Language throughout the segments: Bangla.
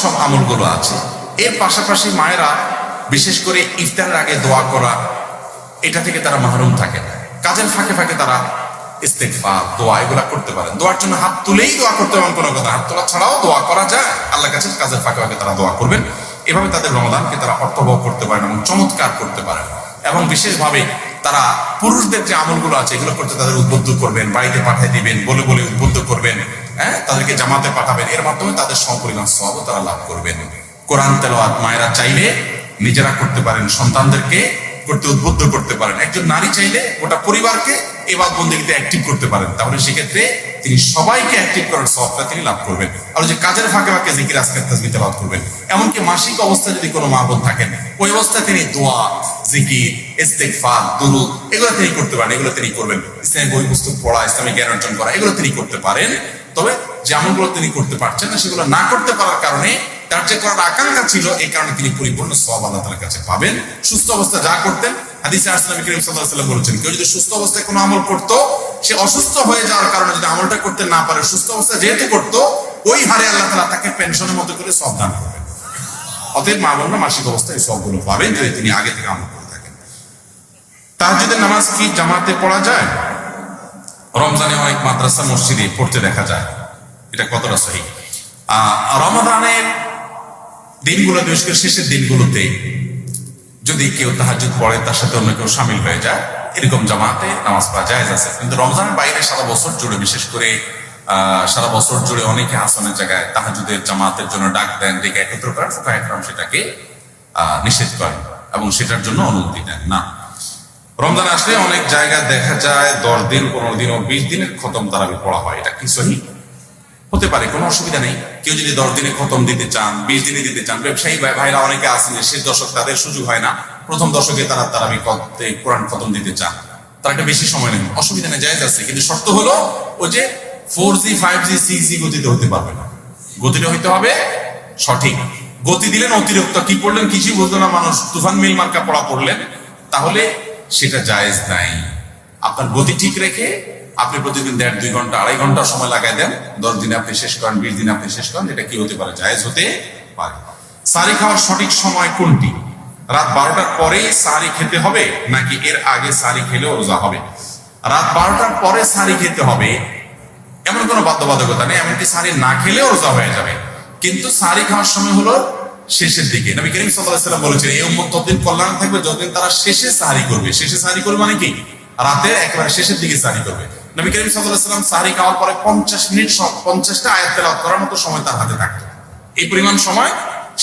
সব আমলগুলো আছে। এর পাশাপাশি মায়েরা বিশেষ করে ইফতারের আগে দোয়া করা, এটা থেকে তারা মাহরুম থাকে না। কাজের ফাঁকে ফাঁকে তারা ইস্তেগফার, দোয়া এগুলা করতে পারেন। দোয়ার জন্য হাত তুলেই দোয়া করতে পারেন, কোনো কথা, হাত তোলা ছাড়াও দোয়া করা যায় আল্লাহর কাছে। কাজের ফাঁকে ফাঁকে তারা দোয়া করবেন। এভাবে তাদের রমাদানকে তারা অর্থবহ করতে পারেন এবং চমৎকার করতে পারেন। এবং বিশেষভাবে তারা পুরুষদের যে আমলগুলো আছে এগুলো করতে তাদের উদ্বুদ্ধ করবেন, বাড়িতে পাঠিয়ে দিবেন, বলে বলে উদ্বুদ্ধ করবেন, তাদেরকে জামাতে পাঠাবেন। এর মাধ্যমে তাদের সমপরিমাণ সওয়াবও তারা লাভ করবেন। কোরআন তেলাওয়াত মায়েরা চাইলে নিজেরা করতে পারেন, সন্তানদেরকে করতে উদ্বুদ্ধ করতে পারেন। একজন নারী চাইলে গোটা পরিবারকে ইবাদত বন্দেগীতে অ্যাক্টিভ করতে পারেন। তাহলে সেক্ষেত্রে তিনি সবাইকে অ্যাক্টিভ করার সওয়াবটা তিনি লাভ করবেন। আর যে কাজের ফাঁকে ফাঁকে জিকির আজকার তাসবিহ তেলাওয়াত করবেন। এমনকি মাসিক অবস্থায় যদি কোনো মা বোন থাকেন, ওই অবস্থায় তিনি দোয়া, জিকির, ইস্তেগফার, দুরূদ এগুলো তিনি করতে পারেন। এগুলো তিনি করবেন। ইসলামিক বই পুস্তক পড়া, ইসলামিক জ্ঞান অর্জন করা, এগুলো তিনি করতে পারেন। তবে যে আমলগুলো তিনি করতে পারছেন না, সেগুলো না করতে পারার কারণে তার যে করার আকাঙ্ক্ষা ছিল, এই কারণে তিনি পরিপূর্ণ সওয়াব আল্লাহ তাআলার কাছে পাবেন। সুস্থ অবস্থায় যা করতেন, হাদিসে আসছে নবী করিম সাল্লাল্লাহু আলাইহি ওয়াসাল্লাম বলেছেন, কেউ যদি সুস্থ অবস্থায় কোনো আমল করতো, সে অসুস্থ হয়ে যাওয়ার কারণে যদি আমলটা করতে না পারে, সুস্থ অবস্থায় যেহেতু করতো, ওই হারে আল্লাহ তাআলা তাকে পেনশনের মতো করে সওয়াব দান করবেন। অতএব মা বোনরা মাসিক অবস্থায় এই সওয়াবগুলো পাবেন যদি তিনি আগে থেকে আমল করে থাকেন। তাহাজ্জুদের নামাজ কি জামাতে পড়া যায়? রমজানে অনেক মাদ্রাসা মসজিদে পড়তে দেখা যায়। এটা কতটা সহিহ? রমাদানের দিনগুলো, বিশেষ করে শেষের দিনগুলোতে যদি কেউ তাহাজ্জুদ পড়ে, তার সাথে অন্য কেউ শামিল হয়ে যায়, এরকম জামাতে নামাজ পড়া জায়েজ আছে। কিন্তু রমজানের বাইরে সারা বছর জুড়ে, বিশেষ করে সারা বছর জুড়ে অনেকে হাসানের জায়গায় তাহাজ্জুদের জামাতের জন্য ডাক দেন, ডেকে একত্র করেন, ফুকাহায়ে কেরাম সেটাকে নিষেধ করেন এবং সেটার জন্য অনুমতি দেন না। রমজান আসলে অনেক জায়গায় দেখা যায় 10 দিন, 15 দিন ও 20 দিনের খতম তারাবি পড়া হয়। এটা কি সহিহ? হতে পারে, কোনো অসুবিধা নেই। কেউ যদি 10 দিনে খতম দিতে চান, 20 দিনে দিতে চান, ব্যবসায়ী ভাইরা অনেকে আছেন যে শেষ দশক তাদের সুযোগ হয় না, প্রথম দশকে তারা তারাবি করতে, কোরআন খতম দিতে চান, তারা একটা বেশি সময় নেন, অসুবিধা নেই, জায়েজ আছে। কিন্তু শর্ত হলো ওই যে 4G 5G 6G গতিতে হতে পারবে না। গতিটা হইতে হবে সঠিক। গতি দিলেন অতিরিক্ত, কি পড়লেন কিছুই বুঝলো না মানুষ, তুফান মিল মার্কা পড়া পড়লেন, তাহলে সেটা জায়েজ নাই। আপনার গতি ঠিক রেখে আপনি প্রতিদিন 1.5-2 ঘন্টা 2.5 ঘন্টা সময় লাগাই দেন, 10 দিনে আপনি শেষ করেন, 20 দিনে আপনি শেষ করেন, এটা কি হতে পারে? জায়েজ হতে পারে। সাহরি খাওয়ার সঠিক সময় কোনটি? রাত 12টার পরেই সাহরি খেতে হবে নাকি এর আগে সাহরি খেলেও রোজা হবে? রাত 12টার পরে সাহরি খেতে হবে এমন কোনো বাধ্যবাধকতা নেই। এমনকি সাহরি না খেলেও রোজা হয়ে যাবে, কিন্তু সাহরি খাওয়ার সময় হলো শেষের দিকে। নবী করিম সাল্লাল্লাহু আলাইহি ওয়াসাল্লাম বলেছেন, এই উম্মত ততদিন কল্যাণ থাকবে যতদিন তারা শেষে সাহরি করবে। শেষে সাহরি করবে মানে কি? রাতের একেবারে শেষের দিকে সাহরি করবে। নবী করিম সাল্লাল্লাহু আলাইহি ওয়াসাল্লাম সাহরি খাওয়ার পরে 50 মিনিট 50টা আয়াত তেলাওয়াত করার মতো সময় তার হাতে থাকতো। এই পরিমাণ সময়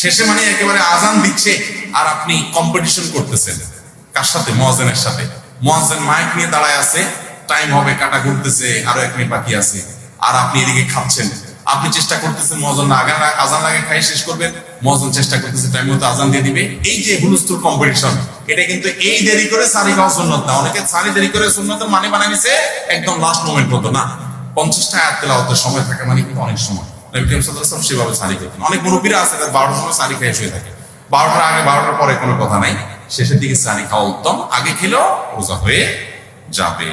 শেষে মানে একেবারে আজান দিচ্ছে আর আপনি কম্পিটিশন করতেছেন কার সাথে? মুয়াজ্জিনের সাথে। মুয়াজ্জিন মাইক নিয়ে দাঁড়ায় আছে, টাইম হবে, কাটা ঘুরতেছে, আরো 1 মিনিট বাকি আছে, আর আপনি এদিকে খাচ্ছেন। আপনি চেষ্টা করতেছেন মুয়াজ্জিন না আগে আজান লাগে খাই শেষ করবেন, মুয়াজ্জিন চেষ্টা করতেছে টাইম মতো আজান দিয়ে দিবে। এই যে হুলস্থুল কম্পিটিশন, এটা কিন্তু এই দেরি করে সাহরি খাওয়া সুন্নাত না। অনেকে সাহরি দেরি করে সুন্নাতের মানে বানাই নিছে একদম লাস্ট মোমেন্ট মতো না। 50টা আয়াত তেলাওয়াতের সময় থাকে মানে কিন্তু অনেক সময়। নবী করিম সাল্লাল্লাহু আলাইহি ওয়াসাল্লাম সেভাবে সাহরি করতেন। অনেক মুরব্বীরা আছে 12টার সময় সাহরি খেয়ে শুয়ে থাকে। 12টার আগে 12টার পরে কোনো কথা নাই, শেষের দিকে সাহরি খাওয়া উত্তম। আগে খেলেও রোজা হয়ে যাবে।